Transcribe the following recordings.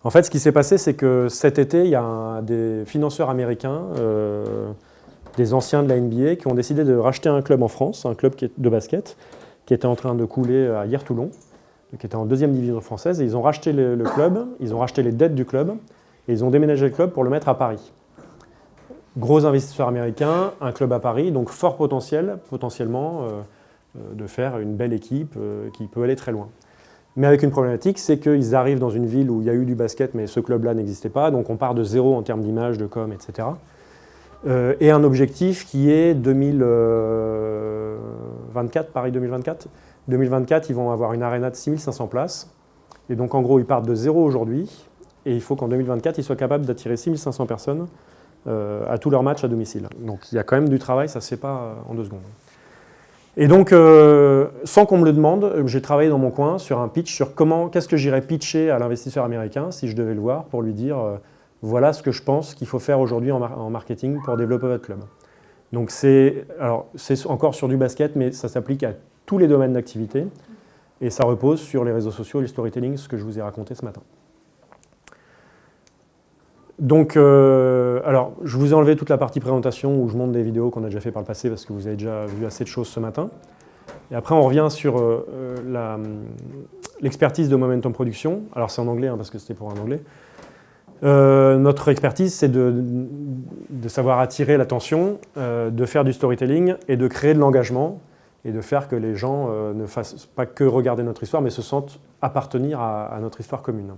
En fait, ce qui s'est passé, c'est que cet été, il y a des financeurs américains, des anciens de la NBA, qui ont décidé de racheter un club en France, un club de basket, qui était en train de couler à Hier-Toulon, qui était en 2e division française. Et ils ont racheté le club, ils ont racheté les dettes du club, et ils ont déménagé le club pour le mettre à Paris. Gros investisseurs américains, un club à Paris, donc fort potentiellement, de faire une belle équipe qui peut aller très loin. Mais avec une problématique, c'est qu'ils arrivent dans une ville où il y a eu du basket, mais ce club-là n'existait pas, donc on part de zéro en termes d'image, de com, etc. Et un objectif qui est 2024, Paris 2024. 2024, ils vont avoir une arena de 6500 places. Et donc en gros, ils partent de zéro aujourd'hui, et il faut qu'en 2024, ils soient capables d'attirer 6500 personnes à tous leurs matchs à domicile. Donc il y a quand même du travail, ça ne se fait pas en 2 secondes. Et donc, sans qu'on me le demande, j'ai travaillé dans mon coin sur un pitch sur qu'est-ce que j'irais pitcher à l'investisseur américain si je devais le voir pour lui dire voilà ce que je pense qu'il faut faire aujourd'hui en marketing pour développer votre club. Donc c'est encore sur du basket, mais ça s'applique à tous les domaines d'activité et ça repose sur les réseaux sociaux et le storytelling, ce que je vous ai raconté ce matin. Donc, alors, je vous ai enlevé toute la partie présentation où je montre des vidéos qu'on a déjà fait par le passé parce que vous avez déjà vu assez de choses ce matin. Et après, on revient sur l'expertise de Momentum Production. Alors, c'est en anglais parce que c'était pour un anglais. Notre expertise, c'est de savoir attirer l'attention, de faire du storytelling et de créer de l'engagement et de faire que les gens ne fassent pas que regarder notre histoire, mais se sentent appartenir à notre histoire commune.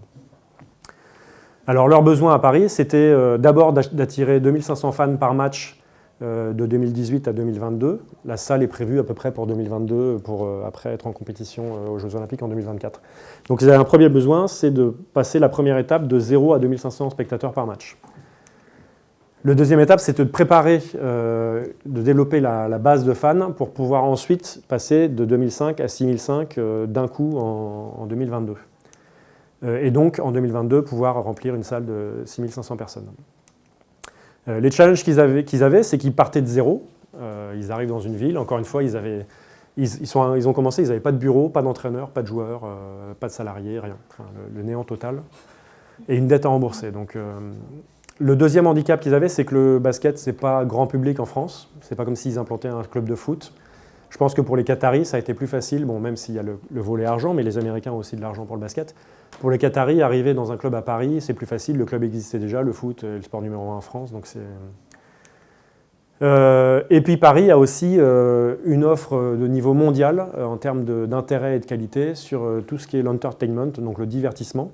Alors, leur besoin à Paris, c'était d'abord d'attirer 2500 fans par match de 2018 à 2022. La salle est prévue à peu près pour 2022, pour après être en compétition aux Jeux Olympiques en 2024. Donc, ils avaient un premier besoin, c'est de passer la première étape de 0 à 2500 spectateurs par match. Le deuxième étape, c'est de préparer, de développer la base de fans pour pouvoir ensuite passer de 2005 à 6005 d'un coup en 2022. Et donc, en 2022, pouvoir remplir une salle de 6500 personnes. Les challenges qu'ils avaient, c'est qu'ils partaient de zéro. Ils arrivent dans une ville. Encore une fois, ils ont commencé, ils n'avaient pas de bureau, pas d'entraîneur, pas de joueurs, pas de salariés, rien. Enfin, le néant total. Et une dette à rembourser. Donc, le deuxième handicap qu'ils avaient, c'est que le basket, ce n'est pas grand public en France. Ce n'est pas comme s'ils implantaient un club de foot. Je pense que pour les Qataris, ça a été plus facile, bon, même s'il y a le volet argent, mais les Américains ont aussi de l'argent pour le basket. Pour les Qataris, arriver dans un club à Paris, c'est plus facile. Le club existait déjà, le foot est le sport numéro 1 en France. Donc et puis Paris a aussi une offre de niveau mondial en termes d'intérêt et de qualité sur tout ce qui est l'entertainment, donc le divertissement.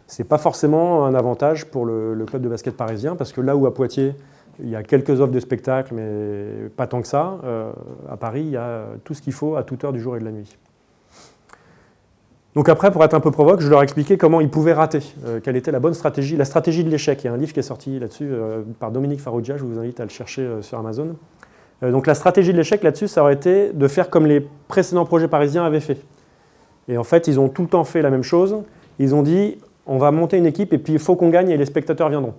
Ce n'est pas forcément un avantage pour le club de basket parisien, parce que là où à Poitiers, il y a quelques offres de spectacles, mais pas tant que ça. À Paris, il y a tout ce qu'il faut à toute heure du jour et de la nuit. Donc après, pour être un peu provoque, je leur ai expliqué comment ils pouvaient rater, quelle était la bonne stratégie, la stratégie de l'échec. Il y a un livre qui est sorti là-dessus par Dominique Farrugia, je vous invite à le chercher sur Amazon. Donc la stratégie de l'échec là-dessus, ça aurait été de faire comme les précédents projets parisiens avaient fait. Et en fait, ils ont tout le temps fait la même chose. Ils ont dit, on va monter une équipe et puis il faut qu'on gagne et les spectateurs viendront.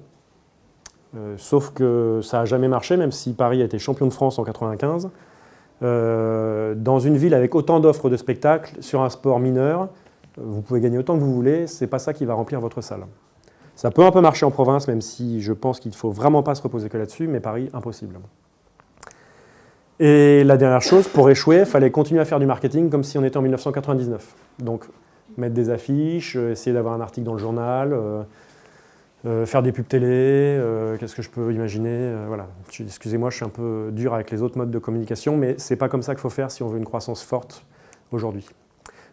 Sauf que ça n'a jamais marché, même si Paris a été champion de France en 1995. Dans une ville avec autant d'offres de spectacles, sur un sport mineur, vous pouvez gagner autant que vous voulez, ce n'est pas ça qui va remplir votre salle. Ça peut un peu marcher en province, même si je pense qu'il ne faut vraiment pas se reposer que là-dessus, mais Paris, impossible. Et la dernière chose, pour échouer, il fallait continuer à faire du marketing comme si on était en 1999. Donc, mettre des affiches, essayer d'avoir un article dans le journal, faire des pubs télé, qu'est-ce que je peux imaginer, voilà. Excusez-moi, je suis un peu dur avec les autres modes de communication, mais ce n'est pas comme ça qu'il faut faire si on veut une croissance forte aujourd'hui.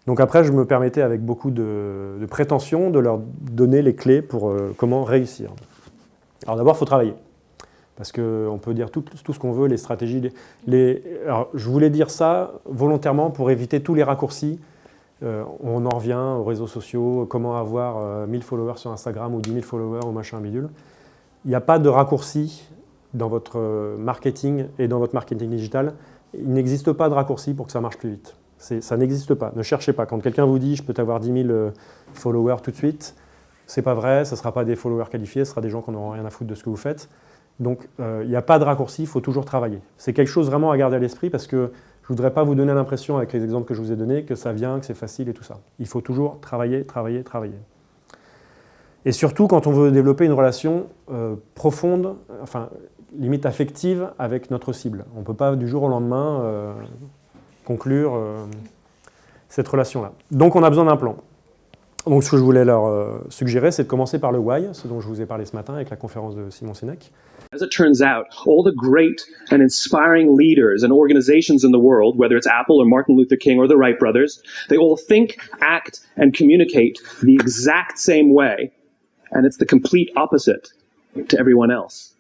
Donc après, je me permettais avec beaucoup de prétention de leur donner les clés pour comment réussir. Alors d'abord, il faut travailler. Parce qu'on peut dire tout ce qu'on veut, les stratégies. Alors, je voulais dire ça volontairement pour éviter tous les raccourcis. On en revient aux réseaux sociaux, comment avoir 1000 followers sur Instagram ou 10 000 followers ou machin bidule. Il n'y a pas de raccourci dans votre marketing et dans votre marketing digital. Il n'existe pas de raccourci pour que ça marche plus vite. Ça n'existe pas. Ne cherchez pas. Quand quelqu'un vous dit « je peux t'avoir 10 000 followers tout de suite », ce n'est pas vrai, ce ne sera pas des followers qualifiés, ce sera des gens qui n'auront rien à foutre de ce que vous faites. Donc, il n'y a pas de raccourci, il faut toujours travailler. C'est quelque chose vraiment à garder à l'esprit parce que je ne voudrais pas vous donner l'impression, avec les exemples que je vous ai donnés, que ça vient, que c'est facile et tout ça. Il faut toujours travailler, travailler, travailler. Et surtout quand on veut développer une relation profonde, enfin limite affective avec notre cible. On ne peut pas du jour au lendemain conclure cette relation-là. Donc on a besoin d'un plan. Donc ce que je voulais leur suggérer, c'est de commencer par le why, ce dont je vous ai parlé ce matin avec la conférence de Simon Sinek. As it turns out, all the great and inspiring leaders and organizations in the world, whether it's Apple or Martin Luther King or the Wright brothers, they all think, act, and communicate the exact same way, and it's the complete opposite to everyone else.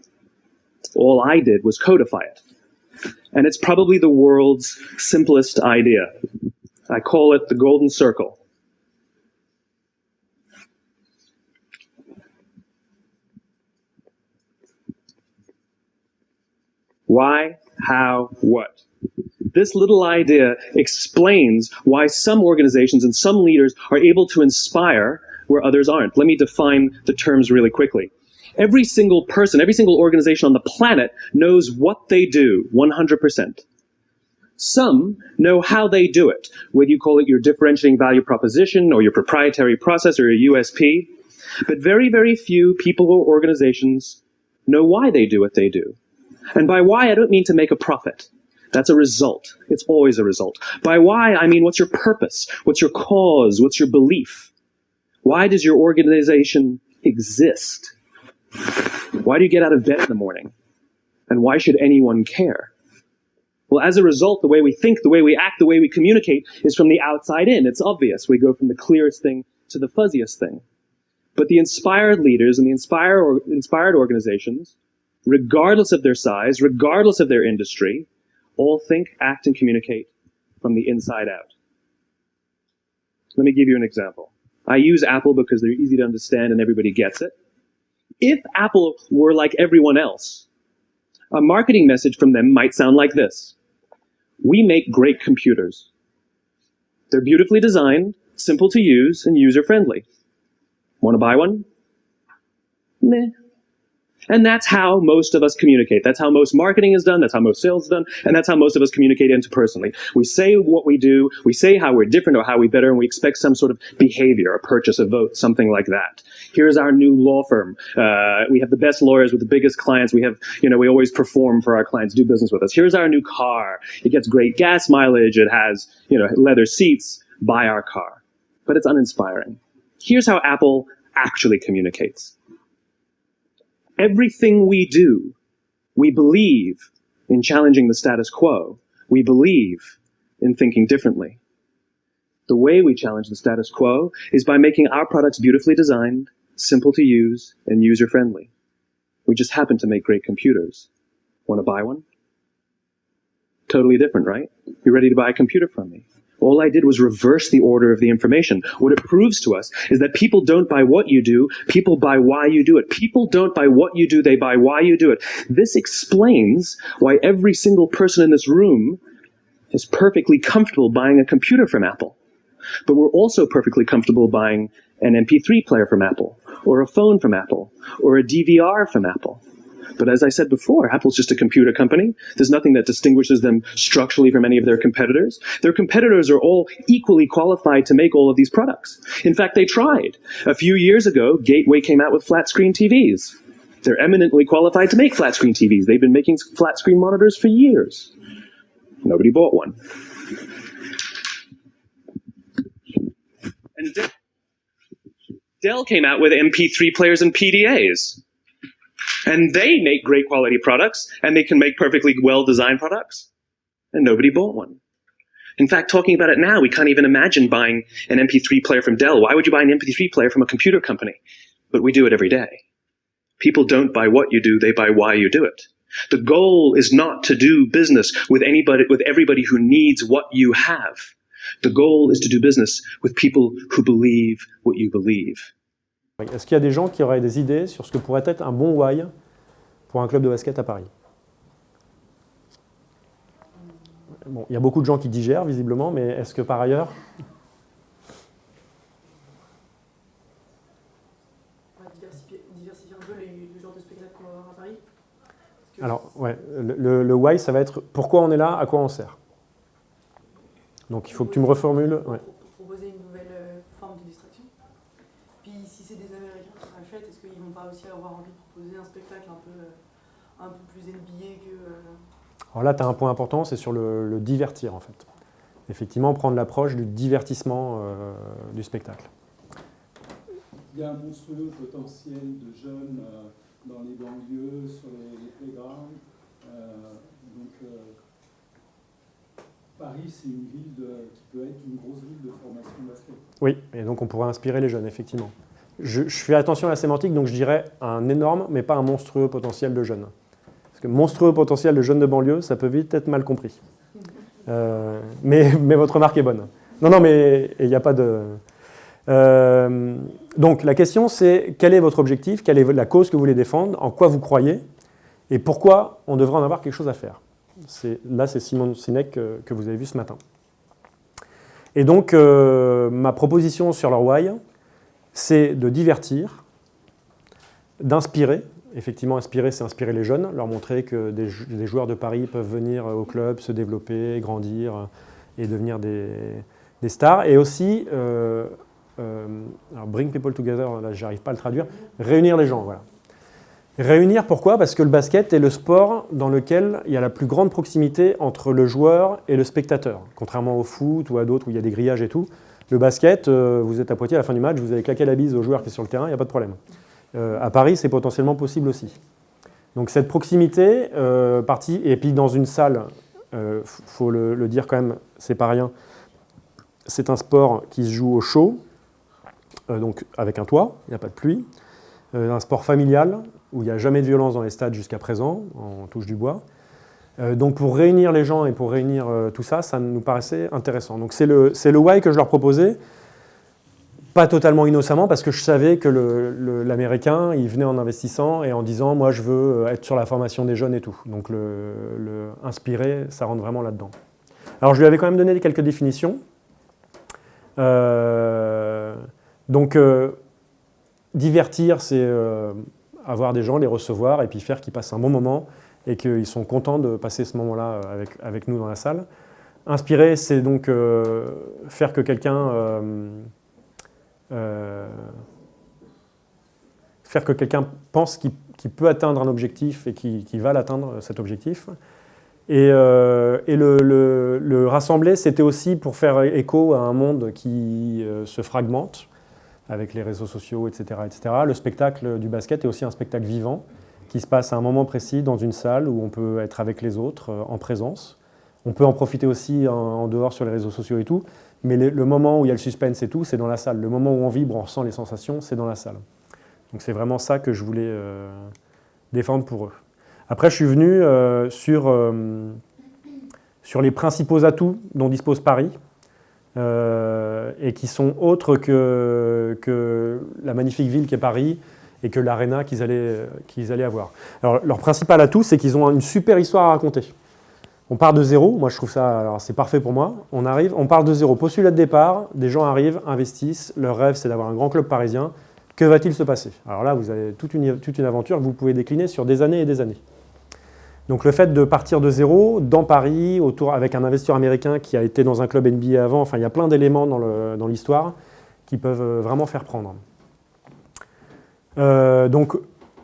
All I did was codify it. And it's probably the world's simplest idea. I call it the golden circle. Why, how, what? This little idea explains why some organizations and some leaders are able to inspire where others aren't. Let me define the terms really quickly. Every single person, every single organization on the planet knows what they do 100%. Some know how they do it, whether you call it your differentiating value proposition or your proprietary process or your USP. But very, very few people or organizations know why they do what they do. And by why, I don't mean to make a profit. That's a result. It's always a result. By why, I mean what's your purpose? What's your cause? What's your belief? Why does your organization exist? Why do you get out of bed in the morning? And why should anyone care? Well, as a result, the way we think, the way we act, the way we communicate is from the outside in. It's obvious. We go from the clearest thing to the fuzziest thing. But the inspired leaders and the inspired organizations, regardless of their size, regardless of their industry, all think, act, and communicate from the inside out. Let me give you an example. I use Apple because they're easy to understand and everybody gets it. If Apple were like everyone else, a marketing message from them might sound like this. We make great computers. They're beautifully designed, simple to use, and user-friendly. Want to buy one? Meh. And that's how most of us communicate. That's how most marketing is done. That's how most sales is done. And that's how most of us communicate interpersonally. We say what we do. We say how we're different or how we're better. And we expect some sort of behavior, a purchase, a vote, something like that. Here's our new law firm. We have the best lawyers with the biggest clients. We have, we always perform for our clients, do business with us. Here's our new car. It gets great gas mileage. It has, leather seats. Buy our car. But it's uninspiring. Here's how Apple actually communicates. Everything we do, we believe in challenging the status quo. We believe in thinking differently. The way we challenge the status quo is by making our products beautifully designed, simple to use, and user-friendly. We just happen to make great computers. Want to buy one? Totally different, right? You're ready to buy a computer from me. All I did was reverse the order of the information. What it proves to us is that people don't buy what you do, people buy why you do it. People don't buy what you do, they buy why you do it. This explains why every single person in this room is perfectly comfortable buying a computer from Apple. But we're also perfectly comfortable buying an MP3 player from Apple, or a phone from Apple, or a DVR from Apple. But as I said before, Apple's just a computer company. There's nothing that distinguishes them structurally from any of their competitors. Their competitors are all equally qualified to make all of these products. In fact, they tried. A few years ago, Gateway came out with flat-screen TVs. They're eminently qualified to make flat-screen TVs. They've been making flat-screen monitors for years. Nobody bought one. And Dell came out with MP3 players and PDAs. And they make great quality products, and they can make perfectly well-designed products. And nobody bought one. In fact, talking about it now, we can't even imagine buying an MP3 player from Dell. Why would you buy an MP3 player from a computer company? But we do it every day. People don't buy what you do, they buy why you do it. The goal is not to do business with everybody who needs what you have. The goal is to do business with people who believe what you believe. Est-ce qu'il y a des gens qui auraient des idées sur ce que pourrait être un bon why pour un club de basket à Paris? Bon, il y a beaucoup de gens qui digèrent visiblement, mais est-ce que par ailleurs... Diversifier un peu le genre de spectacle qu'on va avoir à Paris. Alors, ouais, le why, ça va être pourquoi on est là, à quoi on sert. Donc il faut que tu me reformules. Ouais. Proposer une nouvelle forme de distraction. Puis si c'est des Américains qui rachètent, est-ce qu'ils vont pas aussi avoir envie de proposer un spectacle un peu plus NBA que... Alors là, tu as un point important, c'est sur le divertir, en fait. Effectivement, prendre l'approche du divertissement du spectacle. Il y a un monstrueux potentiel de jeunes dans les banlieues, sur les playgrounds. Paris, c'est une ville qui peut être une grosse ville de formation de basket. Oui, et donc on pourrait inspirer les jeunes, effectivement. Je fais attention à la sémantique, donc je dirais un énorme, mais pas un monstrueux potentiel de jeunes. Parce que monstrueux potentiel de jeunes de banlieue, ça peut vite être mal compris. Mais votre remarque est bonne. Non, mais il n'y a pas de... donc la question, c'est quel est votre objectif, quelle est la cause que vous voulez défendre, en quoi vous croyez, et pourquoi on devrait en avoir quelque chose à faire. Là, c'est Simon Sinek que vous avez vu ce matin. Et donc, ma proposition sur leur why, c'est de divertir, d'inspirer. Effectivement, inspirer, c'est inspirer les jeunes, leur montrer que des joueurs de Paris peuvent venir au club, se développer, grandir et devenir des stars. Et aussi, alors bring people together, là, j'arrive pas à le traduire, réunir les gens, voilà. Réunir, pourquoi ? Parce que le basket est le sport dans lequel il y a la plus grande proximité entre le joueur et le spectateur. Contrairement au foot ou à d'autres où il y a des grillages et tout, le basket, vous êtes à Poitiers à la fin du match, vous allez claquer la bise au joueur qui est sur le terrain, il n'y a pas de problème. À Paris, c'est potentiellement possible aussi. Donc cette proximité, et puis dans une salle, faut le dire quand même, c'est pas rien, c'est un sport qui se joue au chaud, donc avec un toit, il n'y a pas de pluie, un sport familial, où il n'y a jamais de violence dans les stades jusqu'à présent, on touche du bois. Donc pour réunir les gens et pour réunir tout ça, ça nous paraissait intéressant. Donc c'est le why que je leur proposais, pas totalement innocemment, parce que je savais que l'Américain, il venait en investissant et en disant « moi je veux être sur la formation des jeunes et tout ». Donc le inspirer, ça rentre vraiment là-dedans. Alors je lui avais quand même donné quelques définitions. Divertir, c'est avoir des gens, les recevoir et puis faire qu'ils passent un bon moment et qu'ils sont contents de passer ce moment-là avec nous dans la salle. Inspirer, c'est donc faire que quelqu'un pense qu'il peut atteindre un objectif et qu'il va l'atteindre, cet objectif. Et le rassembler, c'était aussi pour faire écho à un monde qui se fragmente, avec les réseaux sociaux, etc., etc. Le spectacle du basket est aussi un spectacle vivant qui se passe à un moment précis dans une salle où on peut être avec les autres en présence. On peut en profiter aussi en dehors sur les réseaux sociaux et tout, mais le moment où il y a le suspense et tout, c'est dans la salle. Le moment où on vibre, on ressent les sensations, c'est dans la salle. Donc c'est vraiment ça que je voulais défendre pour eux. Après, je suis venu sur les principaux atouts dont dispose Paris, et qui sont autres que la magnifique ville qu'est Paris et que l'aréna qu'ils allaient avoir. Alors, leur principal atout, c'est qu'ils ont une super histoire à raconter. On part de zéro, moi je trouve ça, alors c'est parfait pour moi, on part de zéro, postulat de départ, des gens arrivent, investissent, leur rêve c'est d'avoir un grand club parisien, que va-t-il se passer ? Alors là, vous avez toute une aventure que vous pouvez décliner sur des années et des années. Donc le fait de partir de zéro, dans Paris, avec un investisseur américain qui a été dans un club NBA avant, enfin il y a plein d'éléments dans l'histoire qui peuvent vraiment faire prendre. Donc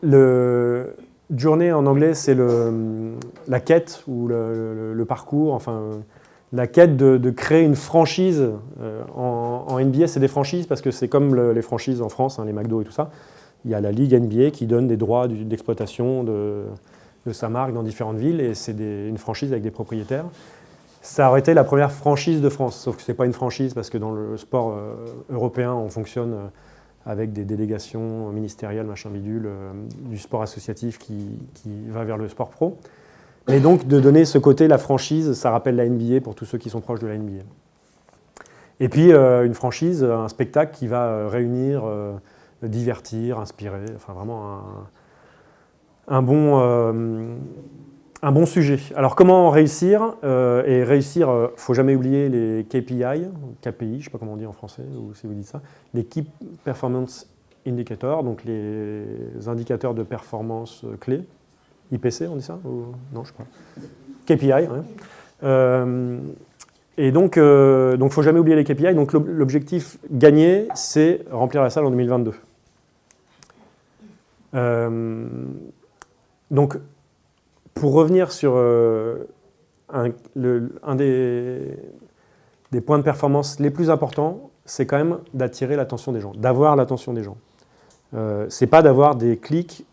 le journey en anglais, c'est la quête ou le parcours, enfin la quête de créer une franchise. En NBA, c'est des franchises parce que c'est comme les franchises en France, hein, les McDo et tout ça. Il y a la Ligue NBA qui donne des droits d'exploitation de sa marque dans différentes villes et c'est une franchise avec des propriétaires. Ça aurait été la première franchise de France, sauf que ce n'est pas une franchise parce que dans le sport européen, on fonctionne avec des délégations ministérielles, machin bidule, du sport associatif qui va vers le sport pro. Et donc de donner ce côté, la franchise, ça rappelle la NBA pour tous ceux qui sont proches de la NBA. Et puis une franchise, un spectacle qui va réunir, divertir, inspirer, enfin vraiment un bon sujet. Alors comment réussir et réussir, il ne faut jamais oublier les KPI, KPI, je ne sais pas comment on dit en français, ou si vous dites ça, les Key Performance Indicators, donc les indicateurs de performance clés. IPC, on dit ça ou... Non, je ne sais pas. KPI, ouais. Et donc, il ne faut jamais oublier les KPI. Donc l'objectif gagné, c'est remplir la salle en 2022. Donc, pour revenir sur un des points de performance les plus importants, c'est quand même d'attirer l'attention des gens, d'avoir l'attention des gens. C'est pas d'avoir des clics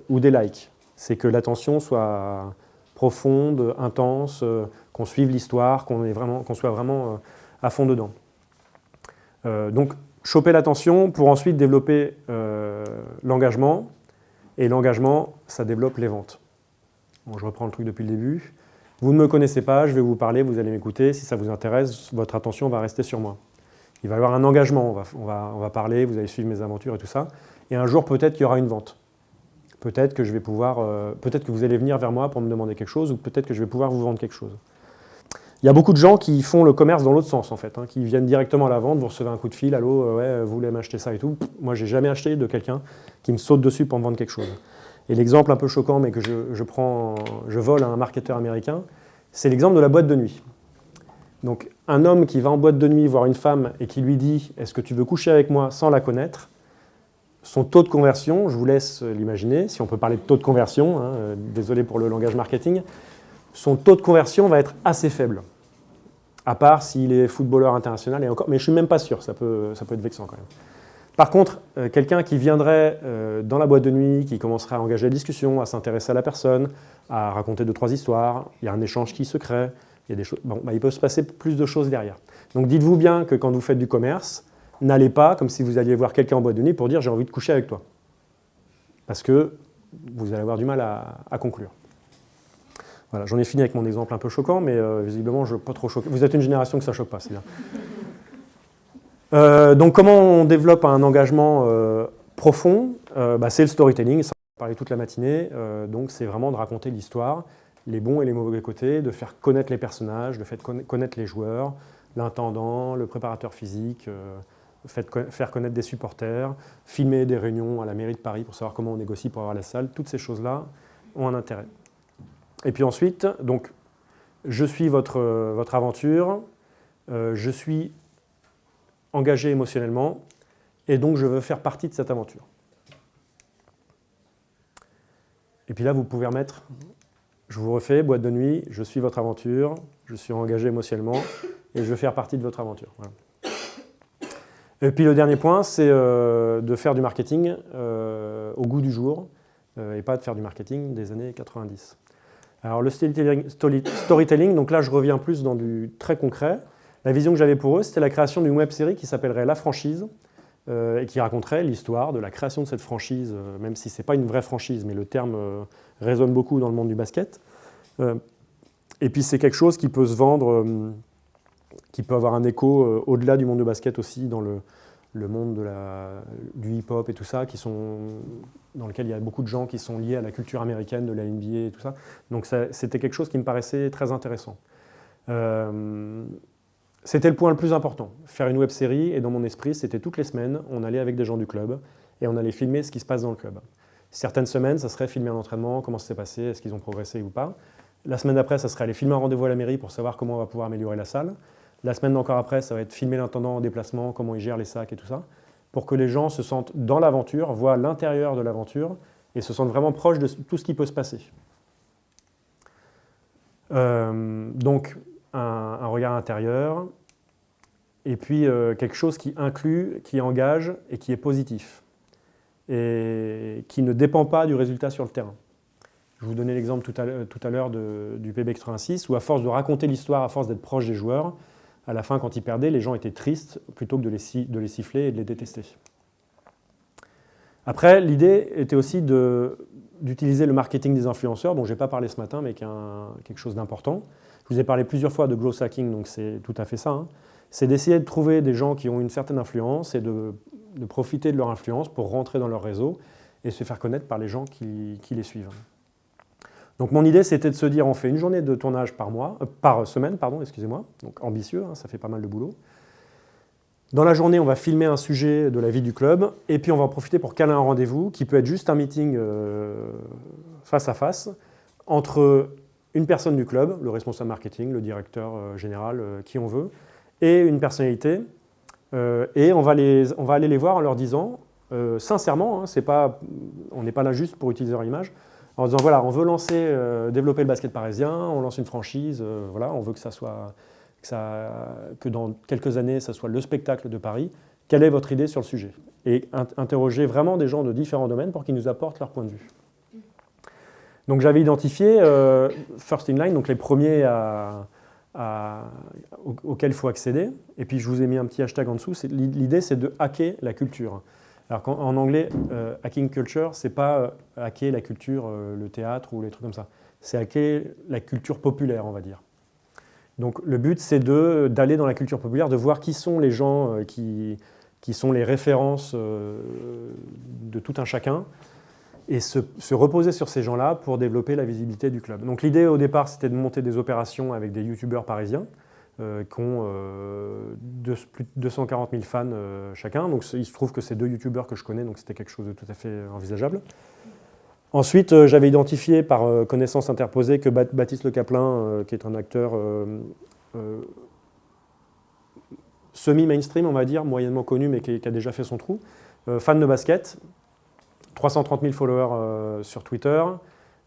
ou des likes, c'est que l'attention soit profonde, intense, qu'on suive l'histoire, qu'on soit vraiment à fond dedans. Donc, choper l'attention pour ensuite développer l'engagement, et l'engagement, ça développe les ventes. Bon, je reprends le truc depuis le début. Vous ne me connaissez pas, je vais vous parler, vous allez m'écouter. Si ça vous intéresse, votre attention va rester sur moi. Il va y avoir un engagement, on va parler, vous allez suivre mes aventures et tout ça. Et un jour, peut-être qu'il y aura une vente. Peut-être que je vais pouvoir, peut-être que vous allez venir vers moi pour me demander quelque chose, ou peut-être que je vais pouvoir vous vendre quelque chose. Il y a beaucoup de gens qui font le commerce dans l'autre sens, en fait, hein, qui viennent directement à la vente, vous recevez un coup de fil, allô, ouais, vous voulez m'acheter ça et tout. Moi, j'ai jamais acheté de quelqu'un qui me saute dessus pour me vendre quelque chose. Et l'exemple un peu choquant, mais que je vole à un marketeur américain, c'est l'exemple de la boîte de nuit. Donc, un homme qui va en boîte de nuit voir une femme et qui lui dit « Est-ce que tu veux coucher avec moi sans la connaître ?» Son taux de conversion, je vous laisse l'imaginer, si on peut parler de taux de conversion, hein, désolé pour le langage marketing, son taux de conversion va être assez faible. À part s'il est footballeur international, et encore, mais je ne suis même pas sûr, ça peut être vexant quand même. Par contre, quelqu'un qui viendrait dans la boîte de nuit, qui commencerait à engager la discussion, à s'intéresser à la personne, à raconter 2-3 histoires, il y a un échange qui se crée, il y a des choses, il peut se passer plus de choses derrière. Donc dites-vous bien que quand vous faites du commerce, n'allez pas comme si vous alliez voir quelqu'un en boîte de nuit pour dire « j'ai envie de coucher avec toi ». Parce que vous allez avoir du mal à conclure. Voilà, j'en ai fini avec mon exemple un peu choquant, mais visiblement, je ne veux pas trop choquer. Vous êtes une génération que ça ne choque pas, c'est bien. Donc, comment on développe un engagement profond c'est le storytelling, ça on va parler toute la matinée. Donc, c'est vraiment de raconter l'histoire, les bons et les mauvais côtés, de faire connaître les personnages, de faire connaître les joueurs, l'intendant, le préparateur physique, faire connaître des supporters, filmer des réunions à la mairie de Paris pour savoir comment on négocie pour avoir la salle. Toutes ces choses-là ont un intérêt. Et puis ensuite, donc, je suis votre aventure, je suis engagé émotionnellement, et donc je veux faire partie de cette aventure. Et puis là, vous pouvez remettre, je vous refais, boîte de nuit, je suis votre aventure, je suis engagé émotionnellement, et je veux faire partie de votre aventure. Voilà. Et puis le dernier point, c'est de faire du marketing au goût du jour, et pas de faire du marketing des années 90. Alors le storytelling, donc là je reviens plus dans du très concret. La vision que j'avais pour eux, c'était la création d'une web-série qui s'appellerait La Franchise et qui raconterait l'histoire de la création de cette franchise, même si ce n'est pas une vraie franchise, mais le terme résonne beaucoup dans le monde du basket. Et puis c'est quelque chose qui peut se vendre, qui peut avoir un écho au-delà du monde du basket aussi, dans le monde du hip-hop et tout ça, dans lequel il y a beaucoup de gens qui sont liés à la culture américaine, de la NBA et tout ça. Donc c'était quelque chose qui me paraissait très intéressant. C'était le point le plus important, faire une web-série, et dans mon esprit, c'était toutes les semaines, on allait avec des gens du club, et on allait filmer ce qui se passe dans le club. Certaines semaines, ça serait filmer un entraînement, comment ça s'est passé, est-ce qu'ils ont progressé ou pas. La semaine d'après, ça serait aller filmer un rendez-vous à la mairie pour savoir comment on va pouvoir améliorer la salle. La semaine encore après, ça va être filmer l'intendant en déplacement, comment il gère les sacs et tout ça, pour que les gens se sentent dans l'aventure, voient l'intérieur de l'aventure, et se sentent vraiment proches de tout ce qui peut se passer. Donc, un regard intérieur, et puis quelque chose qui inclut, qui engage et qui est positif, et qui ne dépend pas du résultat sur le terrain. Je vous donnais l'exemple tout à l'heure du PB86, où à force de raconter l'histoire, à force d'être proche des joueurs, à la fin, quand ils perdaient, les gens étaient tristes plutôt que de les siffler et de les détester. Après, l'idée était aussi d'utiliser le marketing des influenceurs, dont je n'ai pas parlé ce matin, mais qui est quelque chose d'important. Je vous ai parlé plusieurs fois de growth hacking, donc c'est tout à fait ça. Hein. C'est d'essayer de trouver des gens qui ont une certaine influence et de profiter de leur influence pour rentrer dans leur réseau et se faire connaître par les gens qui les suivent. Donc mon idée, c'était de se dire, on fait une journée de tournage par semaine, excusez-moi, donc ambitieux, hein, ça fait pas mal de boulot. Dans la journée, on va filmer un sujet de la vie du club, et puis on va en profiter pour caler un rendez-vous, qui peut être juste un meeting face à face, entre une personne du club, le responsable marketing, le directeur général, qui on veut, et une personnalité, et on va aller les voir en leur disant, sincèrement, hein, on n'est pas là juste pour utiliser leur image, en disant voilà, on veut développer le basket parisien, on lance une franchise, voilà, on veut que dans quelques années, ça soit le spectacle de Paris. Quelle est votre idée sur le sujet? Et interroger vraiment des gens de différents domaines pour qu'ils nous apportent leur point de vue. Donc j'avais identifié First in Line, donc les premiers auxquels il faut accéder. Et puis je vous ai mis un petit hashtag en dessous. L'idée, c'est de hacker la culture. Alors en anglais, hacking culture, c'est pas hacker la culture, le théâtre ou les trucs comme ça. C'est hacker la culture populaire, on va dire. Donc le but, c'est d'aller dans la culture populaire, de voir qui sont les gens qui sont les références de tout un chacun, et se reposer sur ces gens-là pour développer la visibilité du club. Donc l'idée au départ, c'était de monter des opérations avec des youtubeurs parisiens qui ont plus de 240 000 fans chacun. Donc il se trouve que c'est 2 youtubeurs que je connais, donc c'était quelque chose de tout à fait envisageable. Ensuite, j'avais identifié par connaissance interposée que Baptiste Le Caplin, qui est un acteur semi-mainstream, on va dire, moyennement connu, mais qui a déjà fait son trou, fan de basket, 330 000 followers sur Twitter,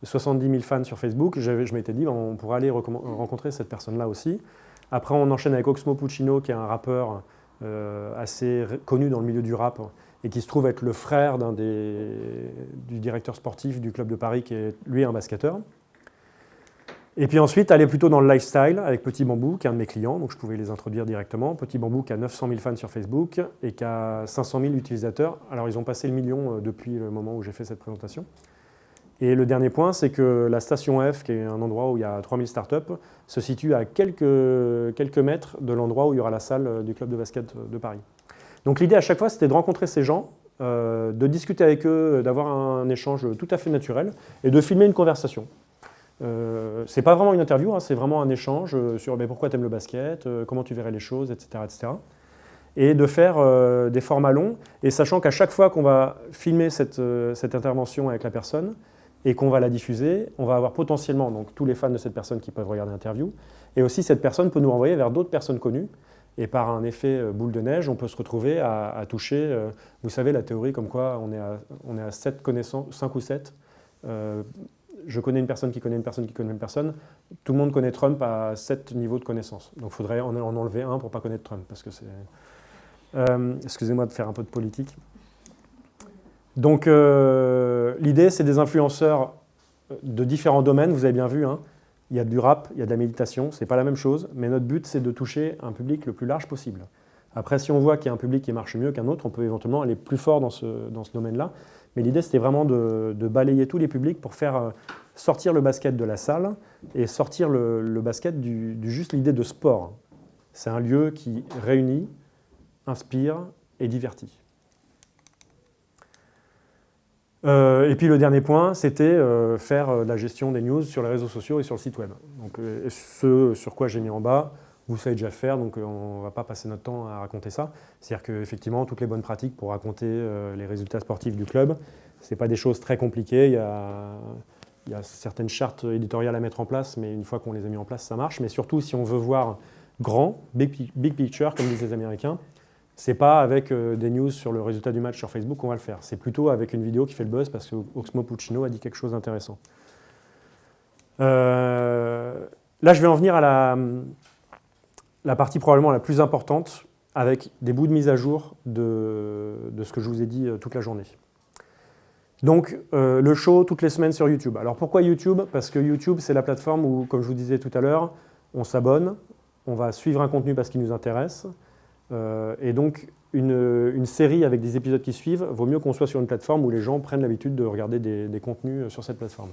70 000 fans sur Facebook. Je m'étais dit, on pourrait aller rencontrer cette personne-là aussi. Après, on enchaîne avec Oxmo Puccino, qui est un rappeur assez connu dans le milieu du rap et qui se trouve être le frère du directeur sportif du club de Paris, qui est lui un basketteur. Et puis ensuite, aller plutôt dans le lifestyle avec Petit Bambou, qui est un de mes clients, donc je pouvais les introduire directement. Petit Bambou qui a 900 000 fans sur Facebook et qui a 500 000 utilisateurs. Alors ils ont passé le million depuis le moment où j'ai fait cette présentation. Et le dernier point, c'est que la station F, qui est un endroit où il y a 3000 startups, se situe à quelques mètres de l'endroit où il y aura la salle du club de basket de Paris. Donc l'idée à chaque fois, c'était de rencontrer ces gens, de discuter avec eux, d'avoir un échange tout à fait naturel et de filmer une conversation. C'est pas vraiment une interview, hein, c'est vraiment un échange sur pourquoi tu aimes le basket, comment tu verrais les choses, etc. etc. Et de faire des formats longs, et sachant qu'à chaque fois qu'on va filmer cette intervention avec la personne et qu'on va la diffuser, on va avoir potentiellement donc, tous les fans de cette personne qui peuvent regarder l'interview, et aussi cette personne peut nous renvoyer vers d'autres personnes connues, et par un effet boule de neige, on peut se retrouver à toucher, vous savez, la théorie comme quoi on est à 7 connaissances, 5 ou 7, je connais une personne qui connaît une personne qui connaît une personne, tout le monde connaît Trump à 7 niveaux de connaissance. Donc il faudrait en enlever un pour ne pas connaître Trump, parce que c'est... excusez-moi de faire un peu de politique. Donc l'idée, c'est des influenceurs de différents domaines, vous avez bien vu, hein. Il y a du rap, il y a de la méditation, c'est pas la même chose, mais notre but, c'est de toucher un public le plus large possible. Après, si on voit qu'il y a un public qui marche mieux qu'un autre, on peut éventuellement aller plus fort dans ce domaine-là. Mais l'idée, c'était vraiment de balayer tous les publics pour faire sortir le basket de la salle et sortir le basket du juste l'idée de sport. C'est un lieu qui réunit, inspire et divertit. Et puis le dernier point, c'était faire la gestion des news sur les réseaux sociaux et sur le site web. Donc, ce sur quoi j'ai mis en bas, vous savez déjà faire, donc on ne va pas passer notre temps à raconter ça. C'est-à-dire qu'effectivement, toutes les bonnes pratiques pour raconter les résultats sportifs du club, ce n'est pas des choses très compliquées. Il y a certaines chartes éditoriales à mettre en place, mais une fois qu'on les a mis en place, ça marche. Mais surtout, si on veut voir grand, big picture, comme disent les Américains, c'est pas avec des news sur le résultat du match sur Facebook qu'on va le faire. C'est plutôt avec une vidéo qui fait le buzz parce que Oxmo Puccino a dit quelque chose d'intéressant. Là, je vais en venir à la partie probablement la plus importante, avec des bouts de mise à jour de ce que je vous ai dit toute la journée. Donc, le show toutes les semaines sur YouTube. Alors, pourquoi YouTube? Parce que YouTube, c'est la plateforme où, comme je vous disais tout à l'heure, on s'abonne, on va suivre un contenu parce qu'il nous intéresse, et donc, une série avec des épisodes qui suivent, vaut mieux qu'on soit sur une plateforme où les gens prennent l'habitude de regarder des contenus sur cette plateforme.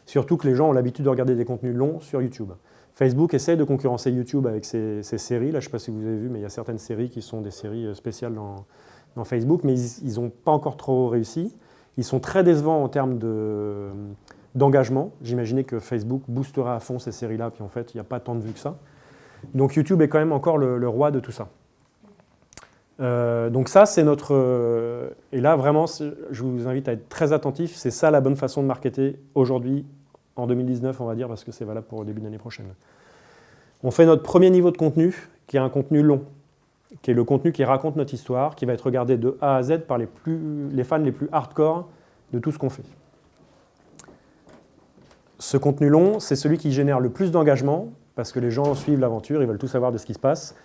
Surtout que les gens ont l'habitude de regarder des contenus longs sur YouTube. Facebook essaie de concurrencer YouTube avec ses séries. Là, je ne sais pas si vous avez vu, mais il y a certaines séries qui sont des séries spéciales dans Facebook, mais ils n'ont pas encore trop réussi. Ils sont très décevants en termes d'engagement. J'imaginais que Facebook boosterait à fond ces séries-là, puis en fait, il n'y a pas tant de vues que ça. Donc YouTube est quand même encore le roi de tout ça. Donc ça, c'est notre... et là, vraiment, je vous invite à être très attentif. C'est ça la bonne façon de marketer aujourd'hui, en 2019, on va dire, parce que c'est valable pour le début de l'année prochaine. On fait notre premier niveau de contenu, qui est un contenu long, qui est le contenu qui raconte notre histoire, qui va être regardé de A à Z par les fans les plus hardcore de tout ce qu'on fait. Ce contenu long, c'est celui qui génère le plus d'engagement, parce que les gens suivent l'aventure, ils veulent tout savoir de ce qui se passe.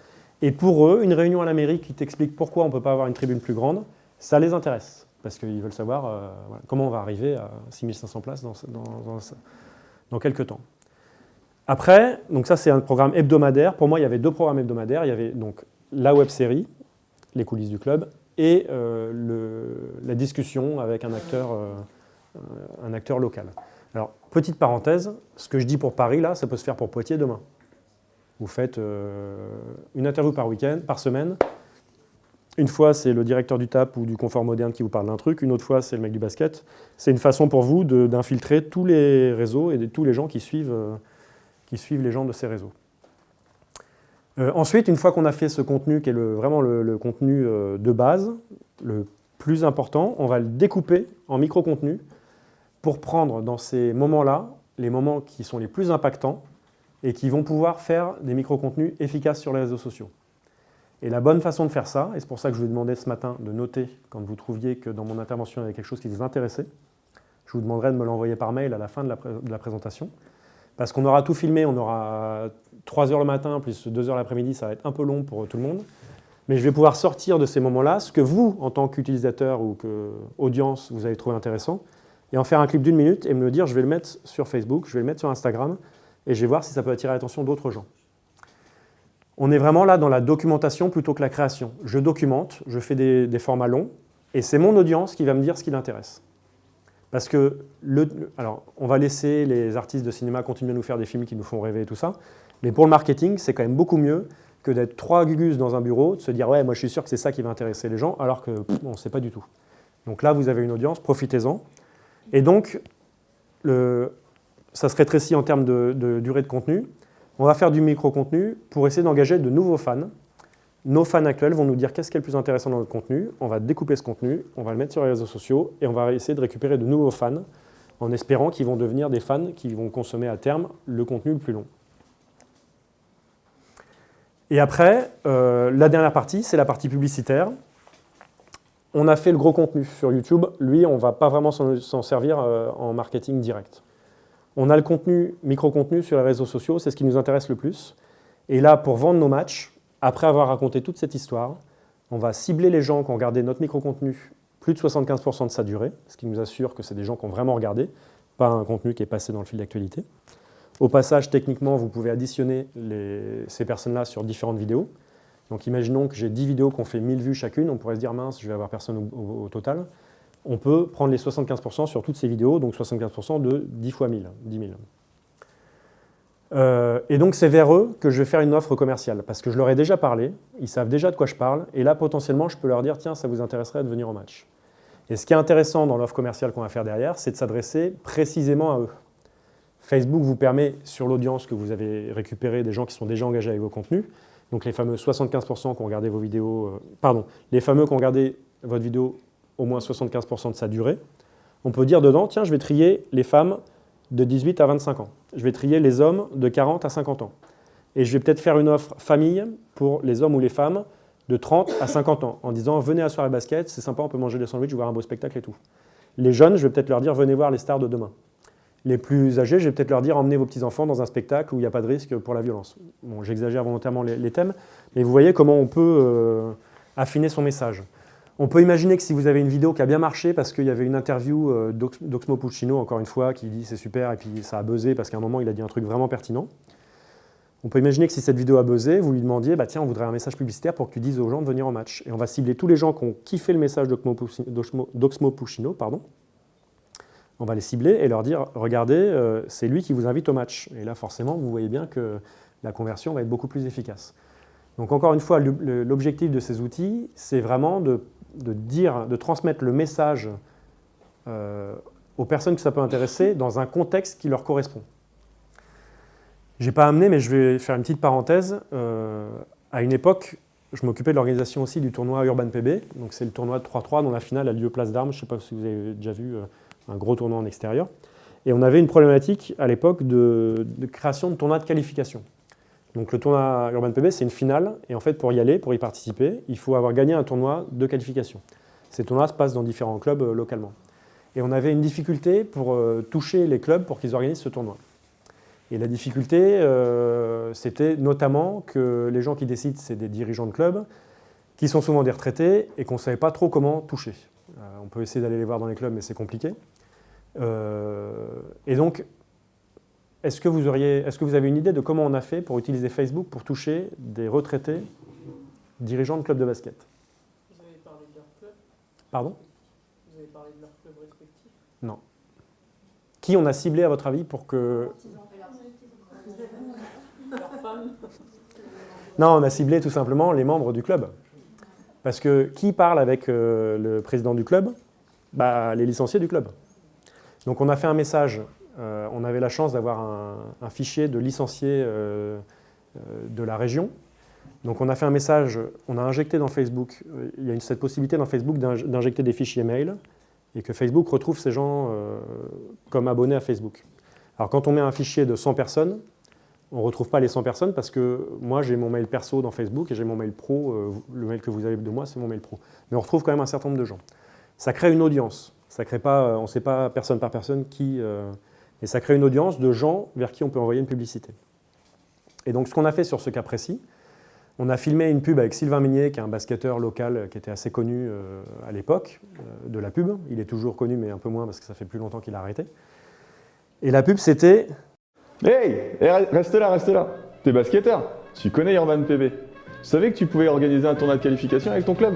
Et pour eux, une réunion à la mairie qui t'explique pourquoi on ne peut pas avoir une tribune plus grande, ça les intéresse, parce qu'ils veulent savoir voilà, comment on va arriver à 6500 places dans quelques temps. Après, donc ça c'est un programme hebdomadaire. Pour moi, il y avait 2 programmes hebdomadaires. Il y avait donc la web-série, les coulisses du club, et la discussion avec un acteur local. Alors, petite parenthèse, ce que je dis pour Paris, là, ça peut se faire pour Poitiers demain. Vous faites une interview par semaine. Une fois, c'est le directeur du TAP ou du Confort Moderne qui vous parle d'un truc. Une autre fois, c'est le mec du basket. C'est une façon pour vous d'infiltrer tous les réseaux et tous les gens qui suivent les gens de ces réseaux. Ensuite, une fois qu'on a fait ce contenu, qui est vraiment le contenu de base, le plus important, on va le découper en micro-contenus pour prendre dans ces moments-là, les moments qui sont les plus impactants et qui vont pouvoir faire des micro-contenus efficaces sur les réseaux sociaux. Et la bonne façon de faire ça, et c'est pour ça que je vous demandais ce matin de noter quand vous trouviez que dans mon intervention il y avait quelque chose qui vous intéressait, je vous demanderai de me l'envoyer par mail à la fin de la présentation, parce qu'on aura tout filmé, on aura 3 heures le matin plus 2 heures l'après-midi, ça va être un peu long pour tout le monde, mais je vais pouvoir sortir de ces moments-là ce que vous, en tant qu'utilisateur ou qu'audience, vous avez trouvé intéressant, et en faire un clip d'1 minute et me le dire, je vais le mettre sur Facebook, je vais le mettre sur Instagram, et je vais voir si ça peut attirer l'attention d'autres gens. On est vraiment là dans la documentation plutôt que la création. Je documente, je fais des formats longs, et c'est mon audience qui va me dire ce qui l'intéresse. Parce que, alors, on va laisser les artistes de cinéma continuer à nous faire des films qui nous font rêver et tout ça, mais pour le marketing, c'est quand même beaucoup mieux que d'être 3 gugus dans un bureau, de se dire « ouais, moi je suis sûr que c'est ça qui va intéresser les gens », alors que on ne sait pas du tout. Donc là, vous avez une audience, profitez-en. Et donc, ça se rétrécit en termes de durée de contenu. On va faire du micro-contenu pour essayer d'engager de nouveaux fans. Nos fans actuels vont nous dire qu'est-ce qui est le plus intéressant dans notre contenu. On va découper ce contenu, on va le mettre sur les réseaux sociaux et on va essayer de récupérer de nouveaux fans en espérant qu'ils vont devenir des fans qui vont consommer à terme le contenu le plus long. Et après, la dernière partie, c'est la partie publicitaire. On a fait le gros contenu sur YouTube. Lui, on ne va pas vraiment s'en servir en marketing direct. On a le contenu, micro-contenu sur les réseaux sociaux, c'est ce qui nous intéresse le plus. Et là, pour vendre nos matchs, après avoir raconté toute cette histoire, on va cibler les gens qui ont regardé notre micro-contenu plus de 75% de sa durée, ce qui nous assure que c'est des gens qui ont vraiment regardé, pas un contenu qui est passé dans le fil d'actualité. Au passage, techniquement, vous pouvez additionner ces personnes-là sur différentes vidéos. Donc imaginons que j'ai 10 vidéos qui ont fait 1000 vues chacune, on pourrait se dire mince, je vais avoir personne au total. On peut prendre les 75% sur toutes ces vidéos, donc 75% de 10 fois 1000, 10 000. Et donc c'est vers eux que je vais faire une offre commerciale, parce que je leur ai déjà parlé, ils savent déjà de quoi je parle, et là potentiellement je peux leur dire tiens, ça vous intéresserait de venir au match. Et ce qui est intéressant dans l'offre commerciale qu'on va faire derrière, c'est de s'adresser précisément à eux. Facebook vous permet, sur l'audience que vous avez récupérée, des gens qui sont déjà engagés avec vos contenus, donc les fameux 75% qui ont regardé vos vidéos, les fameux qui ont regardé votre vidéo au moins 75% de sa durée, on peut dire dedans, tiens, je vais trier les femmes de 18 à 25 ans. Je vais trier les hommes de 40 à 50 ans. Et je vais peut-être faire une offre famille pour les hommes ou les femmes de 30 à 50 ans, en disant, venez à soirée basket, c'est sympa, on peut manger des sandwichs, voir un beau spectacle et tout. Les jeunes, je vais peut-être leur dire, venez voir les stars de demain. Les plus âgés, je vais peut-être leur dire, emmenez vos petits-enfants dans un spectacle où il n'y a pas de risque pour la violence. Bon, j'exagère volontairement les thèmes, mais vous voyez comment on peut affiner son message. On peut imaginer que si vous avez une vidéo qui a bien marché parce qu'il y avait une interview d'Oxmo Puccino, encore une fois, qui dit c'est super et puis ça a buzzé parce qu'à un moment il a dit un truc vraiment pertinent. On peut imaginer que si cette vidéo a buzzé, vous lui demandiez bah, tiens, on voudrait un message publicitaire pour que tu dises aux gens de venir au match. Et on va cibler tous les gens qui ont kiffé le message d'Oxmo Puccino. On va les cibler et leur dire regardez, c'est lui qui vous invite au match. Et là, forcément, vous voyez bien que la conversion va être beaucoup plus efficace. Donc encore une fois, l'objectif de ces outils, c'est vraiment de transmettre le message aux personnes que ça peut intéresser dans un contexte qui leur correspond. Je n'ai pas amené, mais je vais faire une petite parenthèse. À une époque, je m'occupais de l'organisation aussi du tournoi Urban PB. Donc c'est le tournoi de 3-3 dont la finale a lieu Place d'Armes. Je ne sais pas si vous avez déjà vu un gros tournoi en extérieur. Et on avait une problématique à l'époque de création de tournois de qualification. Donc le tournoi Urban PB, c'est une finale, et en fait pour y participer, il faut avoir gagné un tournoi de qualification. Ces tournois se passent dans différents clubs localement. Et on avait une difficulté pour toucher les clubs pour qu'ils organisent ce tournoi. Et la difficulté, c'était notamment que les gens qui décident, c'est des dirigeants de clubs, qui sont souvent des retraités et qu'on ne savait pas trop comment toucher. On peut essayer d'aller les voir dans les clubs, mais c'est compliqué. Et donc, est-ce que vous avez une idée de comment on a fait pour utiliser Facebook pour toucher des retraités dirigeants de clubs de basket? Vous avez parlé de leur club? Pardon? Vous avez parlé de leur club respectif? Non. Qui on a ciblé, à votre avis, pour que... Leurs femmes? Non, on a ciblé tout simplement les membres du club. Parce que qui parle avec le président du club? Les licenciés du club. Donc on a fait un message, on avait la chance d'avoir un fichier de licenciés de la région. Donc on a fait un message, on a injecté dans Facebook, il y a cette possibilité dans Facebook d'injecter des fichiers mail et que Facebook retrouve ces gens comme abonnés à Facebook. Alors quand on met un fichier de 100 personnes, on ne retrouve pas les 100 personnes parce que moi j'ai mon mail perso dans Facebook et j'ai mon mail pro, le mail que vous avez de moi c'est mon mail pro. Mais on retrouve quand même un certain nombre de gens. Ça crée une audience, ça crée pas, on ne sait pas personne par personne qui... et ça crée une audience de gens vers qui on peut envoyer une publicité. Et donc ce qu'on a fait sur ce cas précis, on a filmé une pub avec Sylvain Meignet, qui est un basketteur local qui était assez connu à l'époque de la pub. Il est toujours connu, mais un peu moins parce que ça fait plus longtemps qu'il a arrêté. Et la pub, c'était... Hey, reste là. T'es basketteur. Tu connais Urban PB. Tu savais que tu pouvais organiser un tournoi de qualification avec ton club?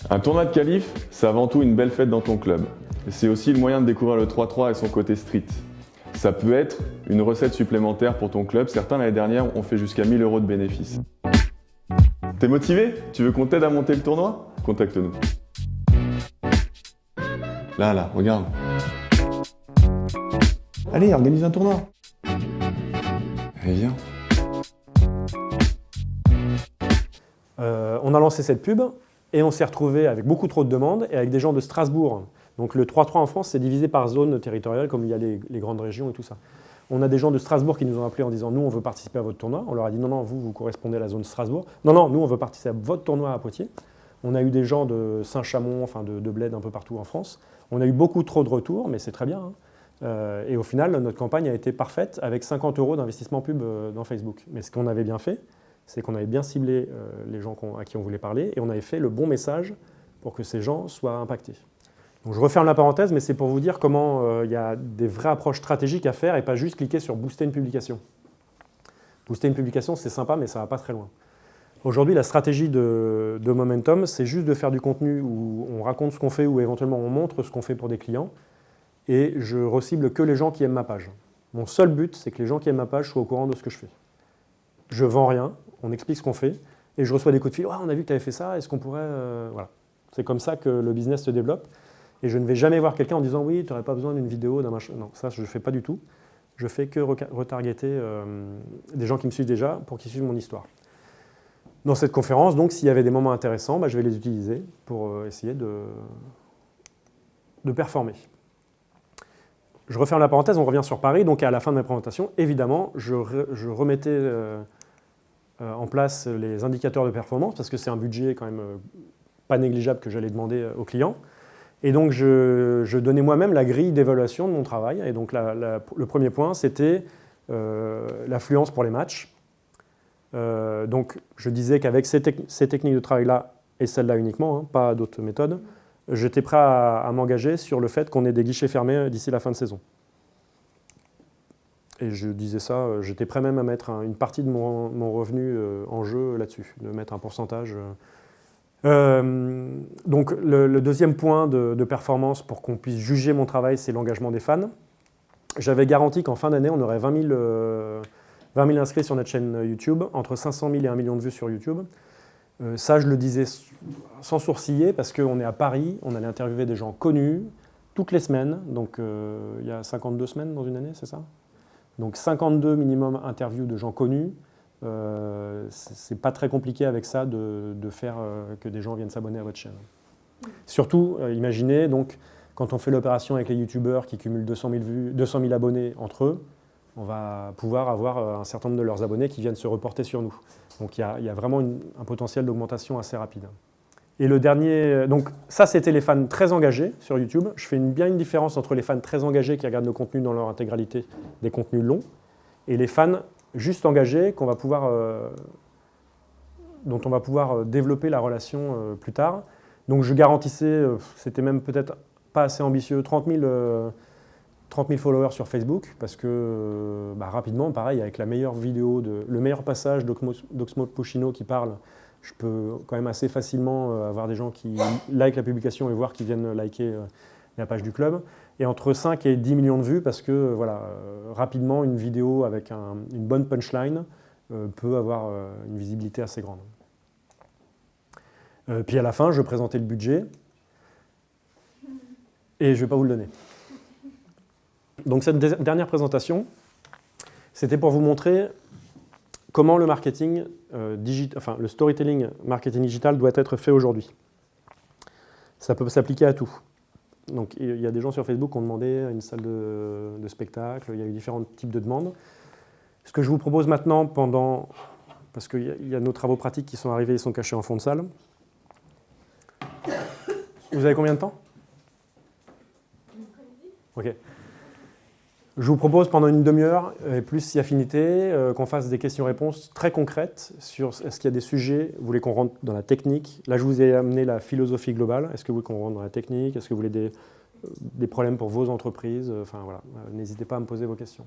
Un tournoi de qualif, c'est avant tout une belle fête dans ton club. C'est aussi le moyen de découvrir le 3-3 et son côté street. Ça peut être une recette supplémentaire pour ton club. Certains, l'année dernière, ont fait jusqu'à 1 000 € de bénéfices. T'es motivé? Tu veux qu'on t'aide à monter le tournoi? Contacte-nous. Là, regarde. Allez, organise un tournoi. Allez, viens. On a lancé cette pub et on s'est retrouvé avec beaucoup trop de demandes et avec des gens de Strasbourg. Donc le 3-3 en France, c'est divisé par zone territoriale, comme il y a les grandes régions et tout ça. On a des gens de Strasbourg qui nous ont appelés en disant « Nous, on veut participer à votre tournoi ». On leur a dit « Non, vous correspondez à la zone Strasbourg. Non, nous, on veut participer à votre tournoi à Poitiers ». On a eu des gens de Saint-Chamond, enfin de bled un peu partout en France. On a eu beaucoup trop de retours, mais c'est très bien. Et au final, notre campagne a été parfaite avec 50 € d'investissement pub dans Facebook. Mais ce qu'on avait bien fait, c'est qu'on avait bien ciblé les gens à qui on voulait parler et on avait fait le bon message pour que ces gens soient impactés. Donc je referme la parenthèse, mais c'est pour vous dire comment il y a des vraies approches stratégiques à faire et pas juste cliquer sur booster une publication. Booster une publication, c'est sympa, mais ça ne va pas très loin. Aujourd'hui, la stratégie de Momentum, c'est juste de faire du contenu où on raconte ce qu'on fait ou éventuellement on montre ce qu'on fait pour des clients et je recible que les gens qui aiment ma page. Mon seul but, c'est que les gens qui aiment ma page soient au courant de ce que je fais. Je vends rien, on explique ce qu'on fait et je reçois des coups de fil. « on a vu que tu avais fait ça, est-ce qu'on pourrait… Voilà. C'est comme ça que le business se développe. Et je ne vais jamais voir quelqu'un en disant « Oui, tu n'aurais pas besoin d'une vidéo, d'un machin… » Non, ça, je ne fais pas du tout. Je fais que retargeter des gens qui me suivent déjà pour qu'ils suivent mon histoire. Dans cette conférence, donc, s'il y avait des moments intéressants, je vais les utiliser pour essayer de performer. Je referme la parenthèse, on revient sur Paris. Donc, à la fin de ma présentation, évidemment, je remettais en place les indicateurs de performance parce que c'est un budget quand même pas négligeable que j'allais demander aux clients. Et donc, je donnais moi-même la grille d'évaluation de mon travail. Et donc, le premier point, c'était l'affluence pour les matchs. Donc, je disais qu'avec ces techniques de travail-là, et celles-là uniquement, pas d'autres méthodes, j'étais prêt à m'engager sur le fait qu'on ait des guichets fermés d'ici la fin de saison. Et je disais ça, j'étais prêt même à mettre une partie de mon revenu en jeu là-dessus, de mettre un pourcentage. Donc, le deuxième point de performance pour qu'on puisse juger mon travail, c'est l'engagement des fans. J'avais garanti qu'en fin d'année, on aurait 20 000 inscrits sur notre chaîne YouTube, entre 500 000 et 1 million de vues sur YouTube. Ça, je le disais sans sourciller parce qu'on est à Paris, on allait interviewer des gens connus toutes les semaines. Donc, il y a 52 semaines dans une année, c'est ça? Donc, 52 minimum interviews de gens connus. C'est pas très compliqué avec ça de faire que des gens viennent s'abonner à votre chaîne. Surtout, imaginez, donc, quand on fait l'opération avec les youtubeurs qui cumulent 200 000 abonnés entre eux, on va pouvoir avoir un certain nombre de leurs abonnés qui viennent se reporter sur nous. Donc il y a vraiment un potentiel d'augmentation assez rapide. Et le dernier, donc ça c'était les fans très engagés sur YouTube. Je fais bien une différence entre les fans très engagés qui regardent nos contenus dans leur intégralité, des contenus longs, et les fans juste engagés dont on va pouvoir développer la relation plus tard. Donc je garantissais, c'était même peut-être pas assez ambitieux, 30 000 followers sur Facebook, parce que rapidement, pareil, avec la meilleure vidéo, le meilleur passage d'Oxmo Puccino qui parle, je peux quand même assez facilement avoir des gens qui likent la publication et voir qu'ils viennent liker la page du club. Et entre 5 et 10 millions de vues, parce que rapidement, une vidéo avec une bonne punchline peut avoir une visibilité assez grande. Puis à la fin, je présentais le budget, et je ne vais pas vous le donner. Donc cette dernière présentation, c'était pour vous montrer comment le marketing le storytelling marketing digital doit être fait aujourd'hui. Ça peut s'appliquer à tout. Donc il y a des gens sur Facebook qui ont demandé une salle de spectacle, il y a eu différents types de demandes. Ce que je vous propose maintenant, parce qu'il y a nos travaux pratiques qui sont arrivés, ils sont cachés en fond de salle. Vous avez combien de temps? Ok. Je vous propose pendant une demi-heure, et plus si affinité, qu'on fasse des questions-réponses très concrètes sur est-ce qu'il y a des sujets, vous voulez qu'on rentre dans la technique? Là, je vous ai amené la philosophie globale. Est-ce que vous voulez qu'on rentre dans la technique? Est-ce que vous voulez des problèmes pour vos entreprises? Enfin, voilà. N'hésitez pas à me poser vos questions.